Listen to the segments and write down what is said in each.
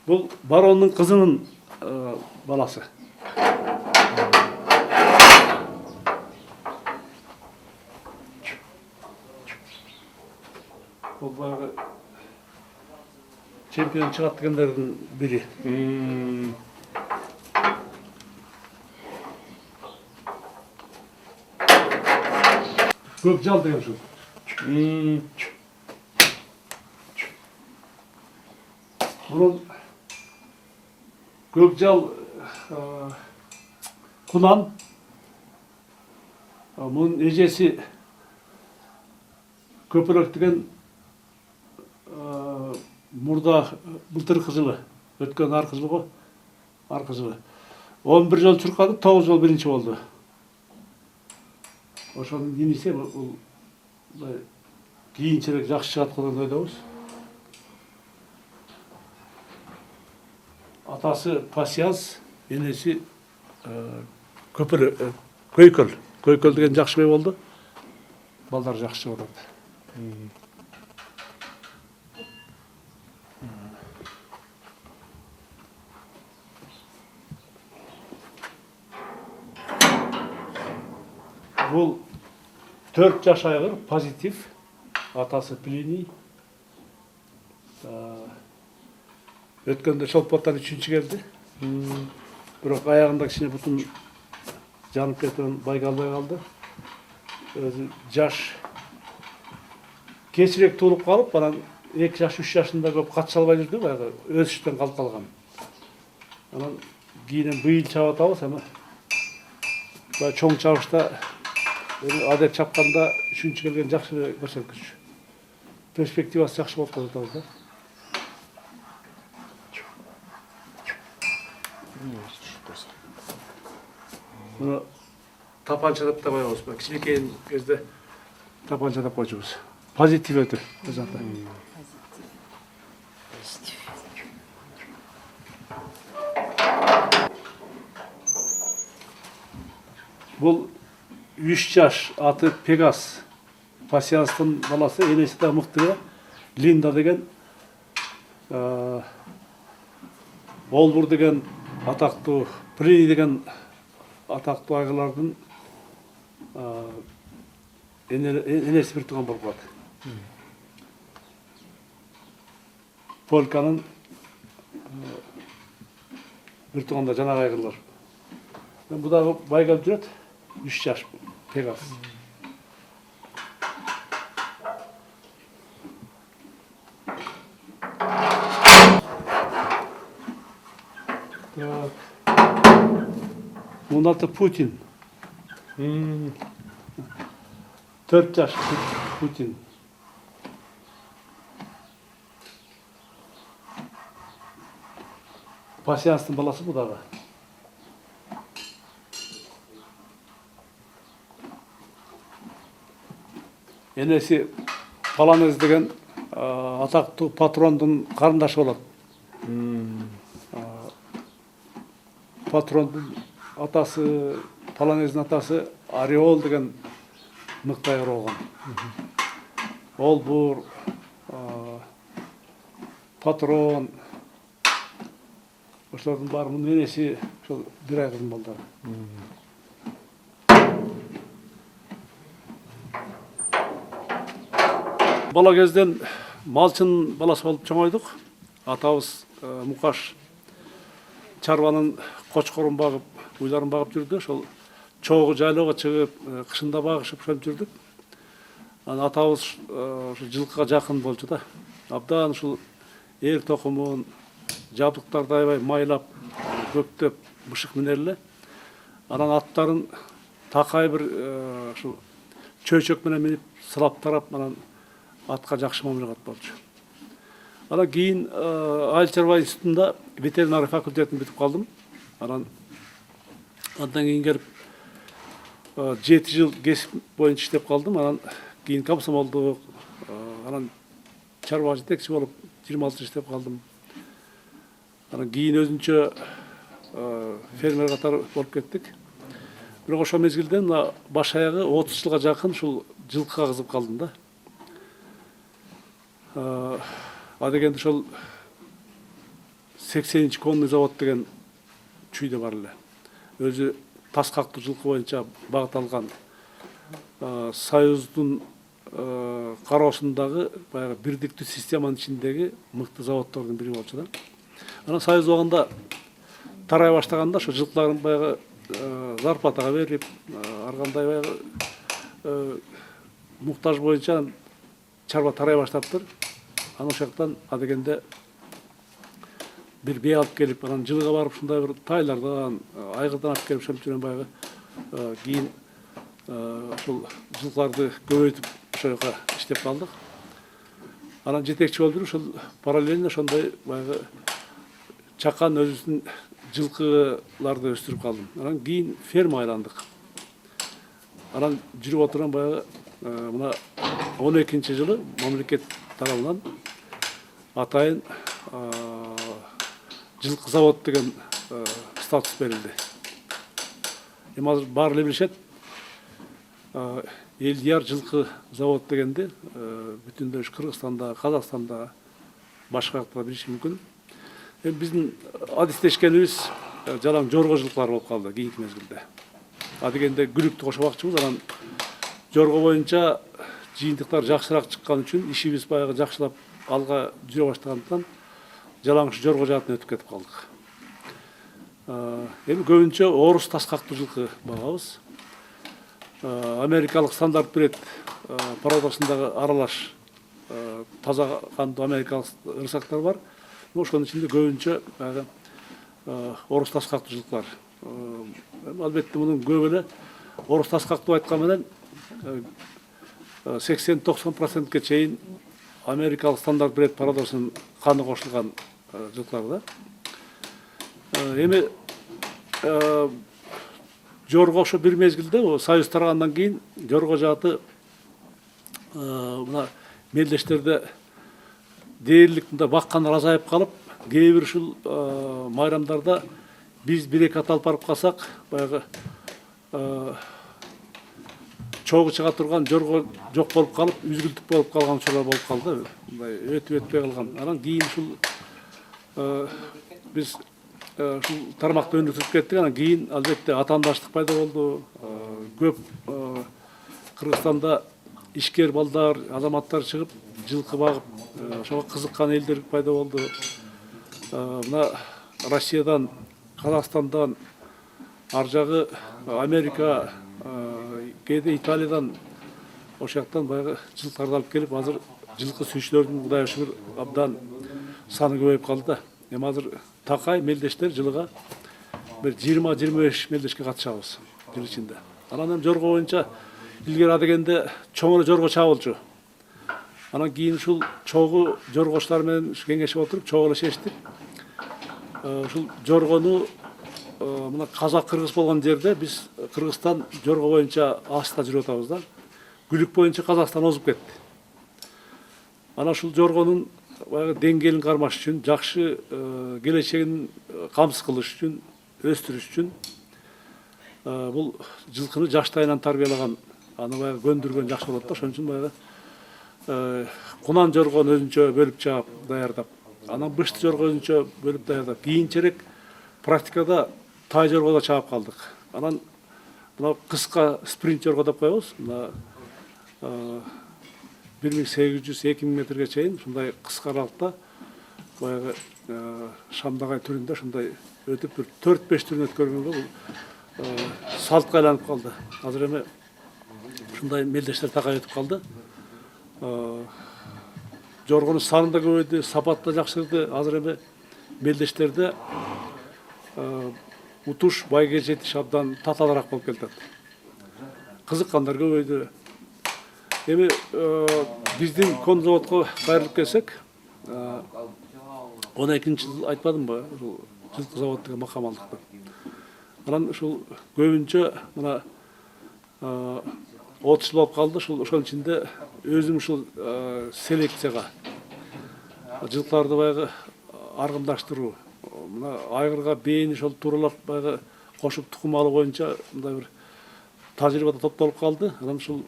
Бұл баронның қызының баласы. Бұл бағы чемпион шығат дегендердің бірі. Көкжал деген şu. Bunun Gökjal Kunan, bunun ejesi Köpürök деген murda былтыр қызылы, өткен ар қызылы ғой, ар қызылы. 11 жол чуркады, 9 жол бірінші болды. Ошоның денесе бұл кийинчерээк жакшы чыгат кылган ойдобуз. Атасы Пасияз, енесі Көйкөл деген жакшы бей болды. Балдар жакшы болот. Бұл 4 жаш айғыр, позитив. Атасы Плиний. Өткенде шолпоттан 3-ші келді. Бірақ аяғында кішіне бұтын жанып кеткен байқалмай қалды. Өзі жаш кешірек туылып қалып, банан 2 жаш, 3 жашында көп қатшы албай жүрді, баяғы өсіштен қалып қалған. Анан кейінен бұйыл чабатабыз, әмі чоң чабышта адеп чапқанда 3-ші келген жақсы көрсеткіш. Перспективасы жақсы болып қалды. Bunu tapançalıp da koyuyoruz. Bak kişilik gözde tapançada koyuyoruz. Pozitif ötü zaten. Bu 3 yaş atı Pegas. Pasiyas'ın balası enesi de muhtemelen Linda degen Olbur degen ataklı Pliny degen ataklı aygılardan enesi bir tuğan болып қалды. Polka'nın bir tuğanda жаңағы aygılar. Bu da baygal жүреді, 3 yaş Pegas. Bunun adı Putin. 4 yaş Putin. Pasyans'ın balası bu da. Enesi Palanez деген атақты патрондың қарындашы болады. Патрондың атасы, Palanez'in атасы Ореол деген мықты айғыр болған. Ол бұр, патрон, осылардың барымын енесі бір айғырын болды. Бала кезден малшын баласы болып чоңойдық. Атабыз Мұқаш чарбанын қочқорын бағып, уйларын бағып жүрді. Сол çoğu жайлауға шығып, қышында бағышып жүрдік. Атабыз жылқыға жақын болды да. Абдан ер тоқымын, жабдықтарды айбай майлап, көптеп, бұшық мінерлі. Анан аттарын тақай бір чөйчөк менен мініп, сылап тарап, атқа жақшы мамырғат болды. Анан кейін Айыл чарба институтында ветеринария факультетін бітіп қалдым. Анан кейін келіп 7 жыл кесіп бойынша іштеп қалдым. Анан кейін комсомолдық, анан чарба жетекші болып 26 жыл іштеп қалдым. Анан кейін өзінше фермер қатар болып кеттік. Бірақ ошо мезгилден баш аяғы 30 жылға жақын жылқыға қызып қалдым да. Дегенде 80-ci конный завод деген чүйде бар эле. Өзү тас кактуу жылкы боюнча багыт алган Союздун кароосундагы баягы бирдиктүү системанын ичиндеги мыкты заводдордун бири болчу да. Анан Союз убагында тарай баштаганда ошо жылкыларын баягы зарплатага берип, ар кандай баягы муктаж боюнча чарба тарай баштаптыр. Анан ошол жактан адегенде бир бей алып келип, анан жылга барып ушундай бир тайлардан, айгырдан алып келип ошентип баягы кийин ушул жылкыларды көбөйтүп ошол жака иштеп калдык. Анан жетекчи болуп жүрүп ошол параллельно ошондой баягы чакан өзүбүздүн жылкыларды өстүрүп калдым. Анан кийин ферма айландык. Анан жүрүп отурган баягы мына 12-нчи жылы мамлекет тарабынан атайын жылкы завод деген статус берилди. Эми азыр баары эле билишет, Элдияр жылкы завод дегенди бүтүндөй Кыргызстанда, Казакстанда, башка жакта билиши мүмкүн. Эми биздин адистешкенибиз жалаң жорго жылкылар болуп калды кийинки мезгилде. Адегенде күлүктү кошобакчыбыз, анан жорго боюнча жыйынтыктар жакшыраак чыккан үчүн ишибиз баягы жакшылап алга жүрө баштагандыктан жалаң жорго жаатына өтүп кетип калдык. Эми көбүнчө орус тас кактуу жылкы багабыз. Америкалык стандарт берет породасындагы аралаш таза кандуу америкалык ырсактар бар. Ошонун ичинде көбүнчө баягы орус тас кактуу жылкылар. Албетте мунун көбү эле орус тас кактуу айткан менен 80-90%ке чейин америкалык стандарт берет породасынын каны кошулган жылкылар да. Эми жорго ошо бир мезгилде Союз тарагандан кийин жорго жааты мына мелдештерде дээрлик мындай баккандар азайып калып, кээ бир ушул майрамдарда биз бир-эки ат алып барып калсак, баягы чогуу чыга турган жорго жок болуп калып, үзгүлтүк болуп калган учурлар болуп калды. Мындай өтүп өтпөй калган. Анан кийин ушул биз ушул тармакты өнүктүрүп кеттик. Анан кийин албетте атаандаштык пайда болду. Көп Кыргызстанда ишкер балдар, азаматтар чыгып, жылкы багып, ошого кызыккан элдер пайда болду. Мына Россиядан, Казакстандан, ар жагы Америка, кээде Италиядан ошол жактан баягы жылкыларды алып келип, азыр жылкы сүйүүчүлөрдүн Кудайга шүгүр абдан саны көбөйүп калды да. Эми азыр такай мелдештер жылыга бир 20-25 мелдешке катышабыз жыл ичинде. Анан эми жорго боюнча илгери адегенде чоң эле жорго чабылчу. Анан кийин ушул чогуу жоргочулар менен кеңешип отуруп чогуу эле чечтик. Ушул жоргону мына казак кыргыз болгон жерде биз Кыргызстан жорго боюнча аста жүрүп атабыз да. Күлүк боюнча Казакстан озуп кетти. Анан ушул жоргонун баягы деңгээлин кармаш үчүн, жакшы келечегин камсыз кылыш үчүн, өстүрүш үчүн бул жылкыны жаштайынан тарбиялаган, аны баягы көндүргөн жакшы болот да. Ошон үчүн баягы кунан жоргону өзүнчө бөлүп чаап даярдап, анан бышты жорго өзүнчө бөлүп даярдап, кийинчерээк практикада тай жоргода чаап калдык. Анан мына кыска спринт жорго деп коебуз. Мына 1800-2000 метрге чейин ушундай кыска аралыкта баягы шамдагай түрүндө ушундай өтүп бир 4-5 түрүн өткөргөнгө бул салтка айланып калды. Азыр эми ушундай мелдештер такай өтүп калды. Жоргонун саны да көбөйдү, сапаты да жакшырды. Азыр эми мелдештерде утуш, байге жетиш абдан татаалыраак болуп келатат. Кызыккандар көбөйдү. Эми биздин кон заводко кайрылып келсек, 12-нчи жыл айтпадымбы, ушул жылкы завод деген макам алдык деп. Анан ушул көбүнчө мына 30 жыл болуп калды. Ошонун ичинде өзүм ушул селекцияга жылкыларды баягы аргындаштыруу, мына айгырга бээни ошол тууралап баягы кошуп тукум алуу боюнча мындай бир тажрыйба топтолуп калды. Анан ушул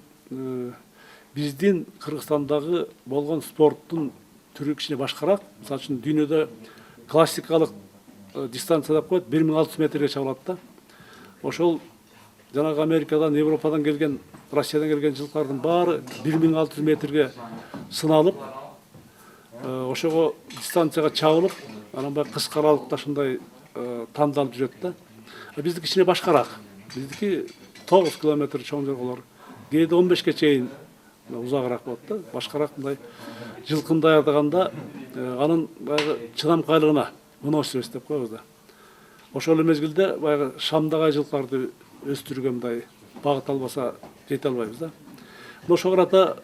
биздин Кыргызстандагы болгон спорттун түрү кичине башкараак. Мисалы үчүн дүйнөдө классикалык дистанция деп коет, 1600 метрге чабылат да. Ошол жанагы Америкадан, Европадан келген, Россиядан келген жылкылардын баары 1600 метрге сыналып, ошого дистанцияга чабылып, анан баягы кыска аралыкта ушундай тандалып жүрөт да. Биздики кичине башкараак. Биздики 9 километр чоң жорголор, кээде 15ке чейин узагыраак болот да. Башкараак мындай жылкын даярдаганда анын баягы чыдамкайлыгына мынос сөз деп коебуз да. Ошол мезгилде баягы шамдагай жылкыларды өстүрүүгө мындай багыт албаса жете албайбыз да. Ошого карата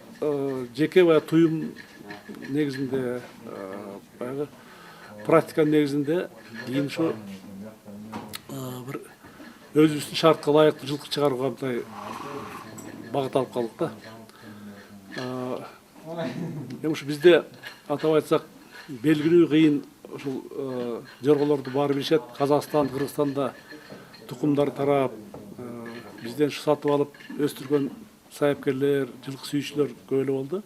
жеке баягы туюм негизинде, баягы практика негизинде кийин ушу бир өзүбүздүн шартка ылайыктуу жылкы чыгарууга мындай багыт алып калдык да. Эми ушу бизде атап айтсак белгилүү кыйын ушул жорголорду баары билишет. Казакстан, Кыргызстанда тукумдар тарап, бизден сатып алып өстүргөн сайыпкерлер, жылкы сүйүүчүлөр көп эле болду.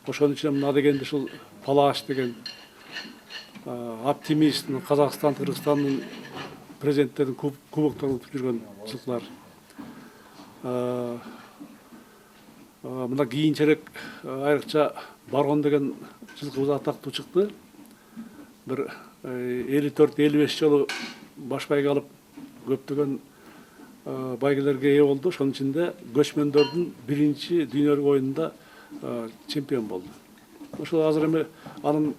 Ошонун ичинде мына дегенде ушул Палаш деген Оптимист, Казакстан, Кыргызстандын президенттердин кубокторун утуп жүргөн жылкылар. Мына кийинчерээк айрыкча Баргон деген жылкыбыз атактуу чыкты. Бир 54-55 жолу баш байге алып көптөгөн байгелерге ээ болду. Ошонун ичинде көчмөндөрдүн биринчи дүйнөлүк оюнунда чемпион болду. Ошол азыр эми анын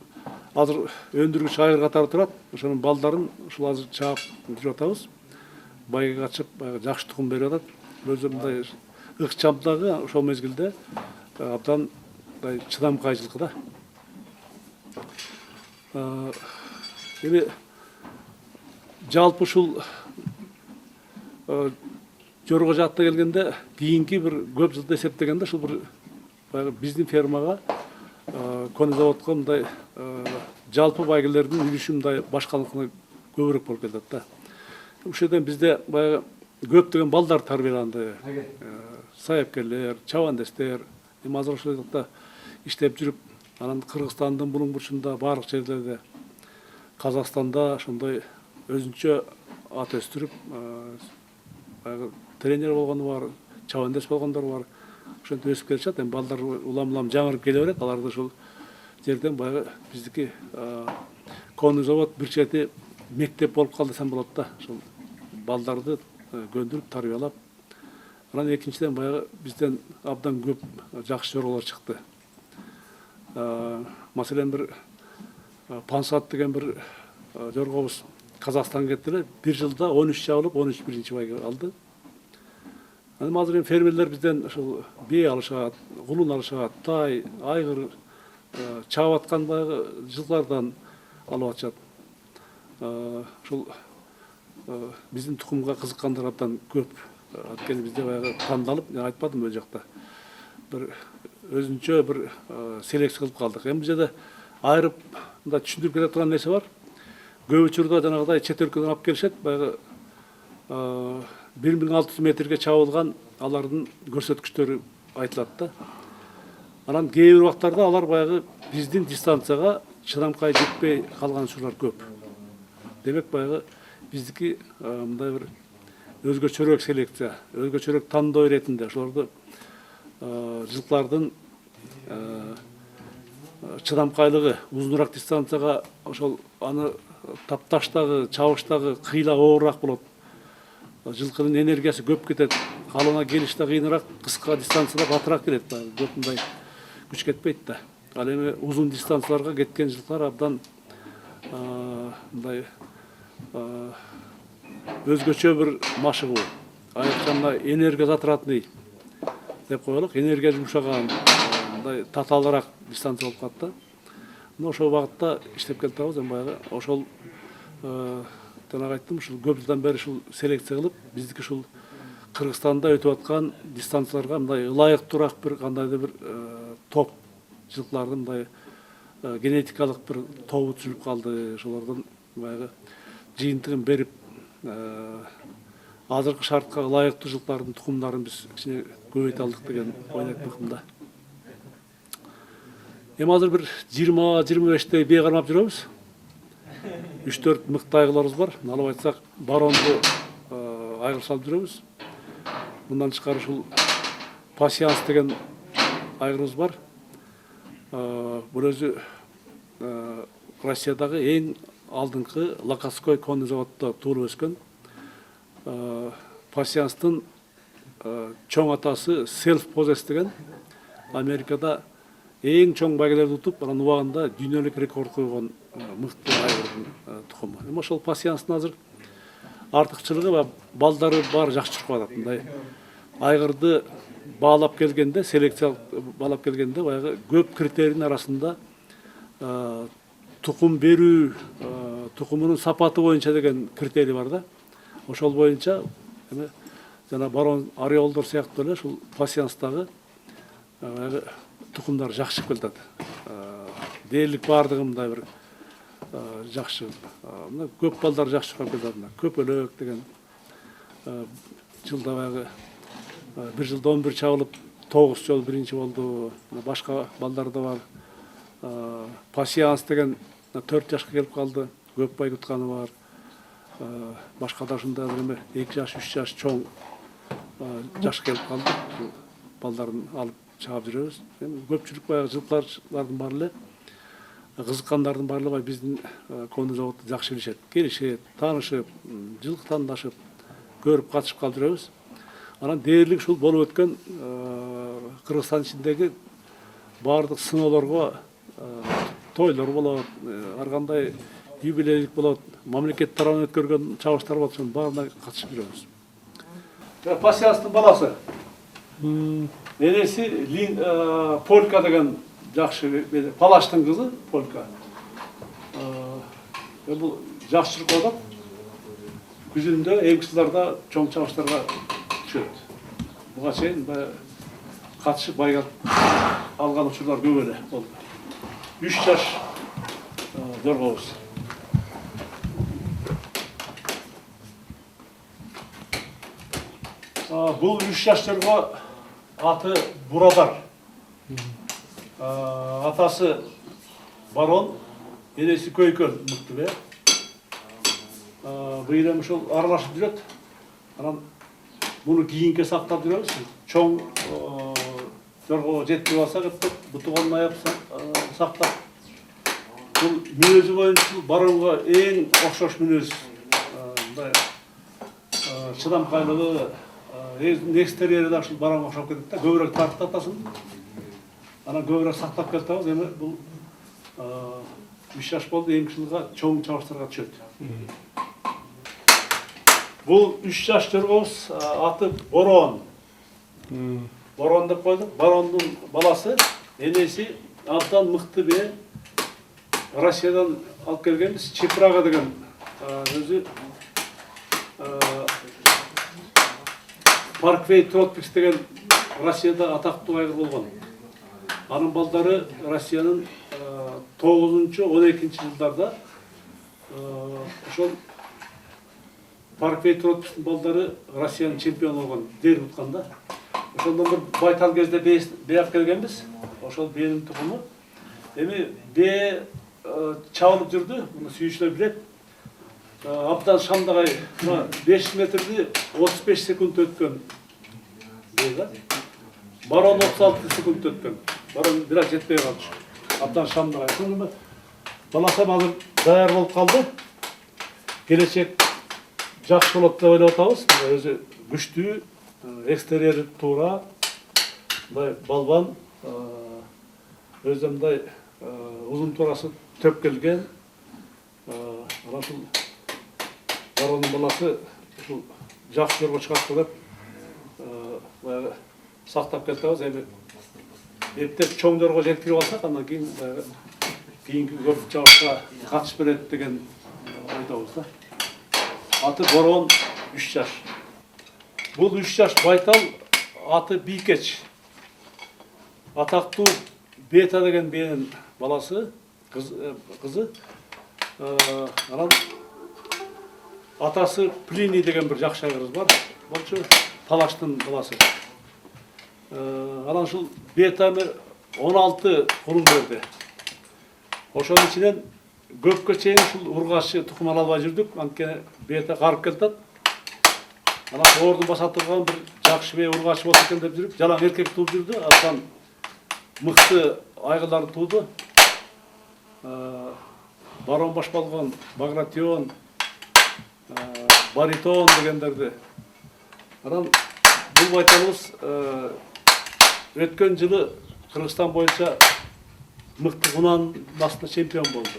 азыр өндүргүч айыр катары турат. Ошонун балдарын ушул азыр чаап жүрүп атабыз. Байгеге катышып, жакшы тукум берип атат. Өзү мындай ыкчамдагы ошол мезгилде абдан чыдамкай жылкы да. Эми жалпы ушул жорго жаатта келгенде кийинки бир көп жылды эсептегенде ушул бир биздин фермага конезаводко мындай жалпы байгелердин үлүшү мындай башкалыкына көбүрөөк болуп кетет да. Ушул жерден бизде баягы көптөгөн балдар тарбияланды. Сайыпкерлер, чабандестер. Эми азыр ошол жакта иштеп жүрүп, анан Кыргызстандын булуң бурчунда баардык жерлерде, Казакстанда ошондой өзүнчө ат өстүрүп, баягы тренер болгону бар, чабандес болгондор бар. Ошентип өсүп келишет. Эми балдар улам-улам жаңырып келе берет. Аларды ушул жерден баягы биздики конный завод бир чети мектеп болуп калды десем болот да. Ушул балдарды көндүрүп, тарбиялап. Анан экинчиден баягы бизден абдан көп жакшы жорголор чыкты. Маселен бир Пансат деген бир жоргобуз Казакстанга кетти эле. Бир жылда 13 чабылып, 13 биринчи байге алды. Анан азыр эми фермерлер бизден ушул бие алышат, кулун алышат, тай, айгыр чабып аткан баягы жылкылардан алып атышат. Ушул биздин тукумга кызыккандар абдан көп. Анткени бизде баягы тандалып, мен айтпадым өз жакта. Бир өзүнчө бир селекция кылып калдык. Эми бул жерде айырып мындай түшүндүрүп бере турган нерсе бар. Көп учурда жанагыдай чет өлкөдөн алып келишет, баягы 1600 метрге чабылган алардын көрсөткүчтөрү айтылат да. Анан кээ бир убактарда алар баягы биздин дистанцияга чыдамкай жетпей калган учурлар көп. Демек баягы биздики мындай бир өзгөчөрөөк селекция, өзгөчөрөөк тандоо иретинде ошолорду жылкылардын чыдамкайлыгы узунураак дистанцияга ошол аны тапташтагы, чабыштагы кыйла оорураак болот. Жылкынын энергиясы көп кетет. Калыбына келиш да кыйыныраак, кыска дистанцияда батыраак келет. Көп мындай күч кетпейт да. Ал эми узун дистанцияларга кеткен жылкылар абдан мындай өзгөчө бир машыгуу. Айрыкча мына энергия затратный деп коелук, энергия жумшаган, мындай татаалыраак дистанция болуп калат да. Мына ошол багытта иштеп келатабыз. Эми баягы ошол жанагы айттым, ушул көп жылдан бери ушул селекция кылып, биздики ушул Кыргызстанда өтүп аткан дистанцияларга мындай ылайыктуураак бир кандайдыр бир топ жылкылардын мындай генетикалык бир тобу түзүлүп калды. Ошолордун баягы жыйынтыгын берип, азыркы шартка ылайыктуу жылкылардын тукумдарын биз кичине көбөйтө алдык деген ойду айтмакмын да. Эми азыр бир 20-25 бие кармап жүрөбүз. 3-4 мыкты айгыларыбыз бар. Алып айтсак, баронду айгыр салып жүрөбүз. Мындан тышкары ушул пассианс деген айгырыбыз бар. Бул өзү Россиядагы эң алдыңкы Локотской конный заводдо туулуп өскөн. Пассианстын чоң атасы Селф Позес деген Америкада эң чоң байгелерди утуп, анан убагында дүйнөлүк рекорд койгон мыкты айгырдын тукуму. Эми ошол пассианстын азыр артыкчылыгы балдары баары жакшы чуркап атат. Мындай айгырды баалап келгенде, селекциялык баалап келгенде баягы көп критерийдин арасында тукум берүү, тукумунун сапаты боюнча деген критерий бар да. Ошол боюнча эми жана барон ореолдор сыяктуу эле ушул пассианстагы тукумдар жакшы чыгып келатат. Дээрлик баардыгы мындай бир жакшы. Мына көп балдар жакшы чыгып келатат. Көпөлөк деген жылда баягы бир жылда 11 чабылып 9 жол биринчи болду. Башка балдар да бар. Пассианс деген 4 жашка келип калды. Көп бай тутканы бар. Башка да ушундай эме 2 жаш, 3 жаш чоң жашка келип калды. Балдарын алып чыгып жүрөбүз. Эми көпчүлүк баягы жылкылардын баары эле, кызыккандардын баары эле биздин конный заводду жакшы билишет. Келишет, таанышып, жылкы тандашып, көрүп катышып калып жүрөбүз. Анан дээрлик ушул болуп өткөн Кыргызстан ичиндеги баардык сыноолорго тойлор болот, ар кандай юбилейлик болот, мамлекет тарабынан өткөргөн чабыштар болот, ошонун баарына катышып жүрөбүз. Пассианстын баласы. Энеси Полька деген жакшы, Палаштын кызы Полька. Бул жакшы чуркап атат. Күзүндө эмкичиларда чоң чабыштарга түшөт. Буга чейин катышып байга алган учурлар көп эле болду. 3 жаш жоргобуз. Бул 3 жаш жорго аты Бурадар. Атасы барон, энеси Көйкөл мыкты. Быйрам ушул аралашып жүрөт. Анан муну кийинке сактап жүрөбүз. Чоң жорго жетпей калса бутуган аяп сактап. Бул мүнөзү боюнча баронго эң окшош мүнөз. Мындай чыдамкайлыгы, экстерьери да ушул баронго окшоп кетет да, көбүрөөк тартып атасын. Анан көбүрөөк сактап келатабыз. Эми бул 3 жаш болду, эми жылга чоң чабыштарга түшөт. Бул 3 жаш жоргобуз аты Борон. Борон деп койдук. Борондун баласы, энеси абдан мыкты бе. Россиядан алып келгенбиз, Чепрага деген өзү Парквей Тротпикс деген Россияда атактуу айгыр болгон. Анын балдары Россиянын 9-12 жылдарда ошол Парквей Тротпикстин балдары Россиянын чемпиону болгон, дер утканда. Ошондон бир байтал кезде беяп келгенбиз. Ошол бенин тукуму. Эми бе чабылып жүрдү, муну сүйүүчүлөр билет. Абдан шамдагай 5 метрди 35 секунд өткөн. Барон 36 секунд өткөн. Барон бирок жетпей калды. Абдан шамдагай. Баласы азыр даяр болуп калды. Келечек жакшы болот деп ойлоп атабыз. Өзү күчтүү, экстерьери туура, мындай балбан, өзү мындай узун туурасы төп келген. Анан ушул барондун баласы ушул жакшы жорго чыгат деп баягы сактап келатабыз. Эми эптеп чоң жорго жеткирип алсак, андан кийин кийинки көп чабышка катышып берет деген ойдобуз да. Аты Борон, 3 жаш. Бул 3 жаш байтал, аты Бийкеч. Атактуу Бета деген бенин баласы, кызы. Анан атасы Плиний деген бир жакшы айгырыбыз бар. Болчу Палаштын баласы. Анан ушул Бета 16 курум берди. Ошонун ичинен көпкө чейин ушул ургаччы тукум ала албай жүрдүк. Анткени бете карып келатат. Анан ордун баса турган бир жакшы бей ургаччы болсо экен деп жүрүп, жалаң эркек тууп жүрдү. Астан мыкты айгылар тууду. Барон баш болгон, багратион, баритон дегендерди. Анан бул байталыбыз өткөн жылы Кыргызстан боюнча мыкты кунан басында чемпион болду.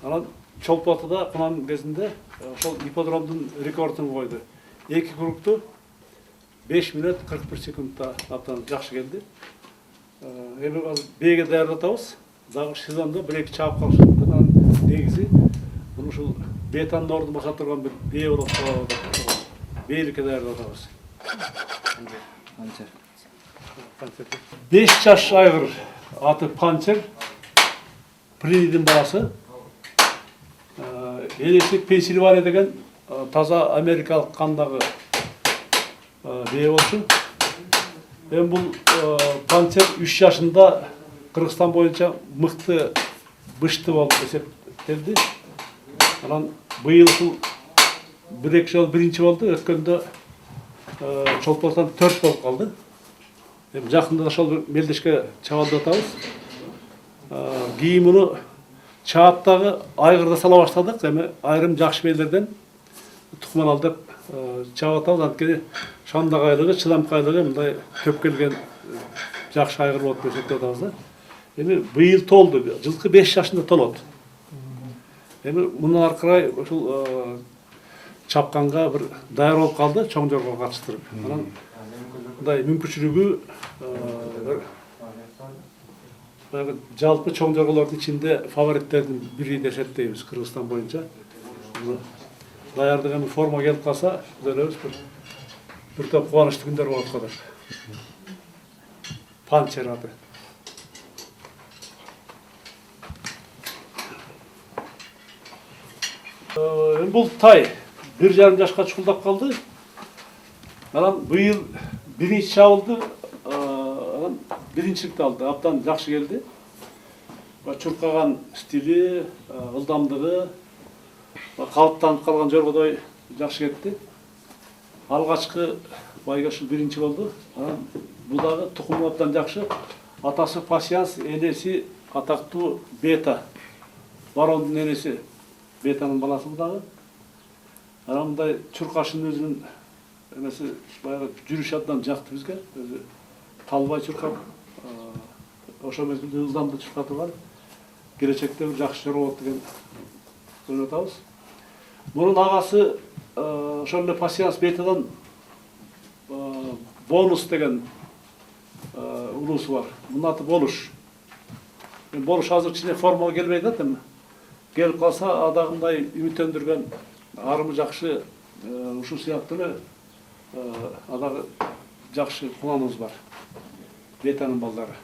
Анан Чолпотуда кунан кезинде ошол ипподромдун рекордун койду. 2 кругту 5 минут 41 секундта абдан жакшы келди. Эми азыр бээге даярдатабыз. Дагы сезондо 1-2 чаап калышы мүмкүн. Анан негизи муну ушул бетанын ордун баса турган бир бээ болуп калат. Бээликке даярдатабыз. 5 жаш айгыр аты Панчер. Принидин баласы. Элестик Пенсильвания деген таза америкалык кандагы бээ болчу. Эми бул Панчер 3 жашында Кыргызстан боюнча мыкты бышты болуп эсептелди. Анан быйыл ушул 1-2 жыл биринчи болду. Өткөндө Чолпоттон 4 болуп калды. Эми жакында ошол мелдешке чабалдатабыз. Кийин муну чааптагы айгырда сала баштадык. Эми айрым жакшы бейлерден тукум алалы деп чабатабыз. Анткени шандагайлыгы, чыдамкайлыгы мындай көп келген жакшы айгыр болуп эсептеп атабыз да. Эми быйыл толду. Жылкы 5 жашында толот. Эми мындан ары карай ушул чапканга бир даяр болуп калды, чоң жорго катыштырып. Анан мындай мүмкүнчүлүгү жалпы чоң жорголордун ичинде фавориттердин бири деп эсептейбиз Кыргызстан боюнча. Даярдык эми форма келип калса, өзүбүз бир топ кубанычтуу күндөр болот го деп. Панчер аты. Бул тай 1,5 жашка чукулдап калды. Анан быйыл биринчи чабылды. Анан биринчиликти алды. Абдан жакшы келди. Чуркаган стили, ылдамдыгы, калыптанып калган жоргодой жакшы кетти. Алгачкы байга ушул биринчи болду. Анан бул дагы тукуму абдан жакшы. Атасы Пасьянс, энеси атактуу Бета. Барондун энеси Бетанын баласы дагы. Анан мындай чуркашын өзүнүн эмеси баягы жүрүш абдан жакты бизге. Өзү талбай чуркап, ошол мезгилде ылдамдуу чуркатып бар. Келечекте бир жакшы жорго болот деген ойлоп атабыз. Мунун агасы ошол эле Пасьянс Бетадан бонус деген улуусу бар. Мунун аты Болуш. Болуш азыр кичине формага келбей атат эми. Келип калса адагындай үмүттөндүргөн арымы жакшы ушул сыяктуу эле адагы жакшы кунаныбыз бар. Бетанын балдары.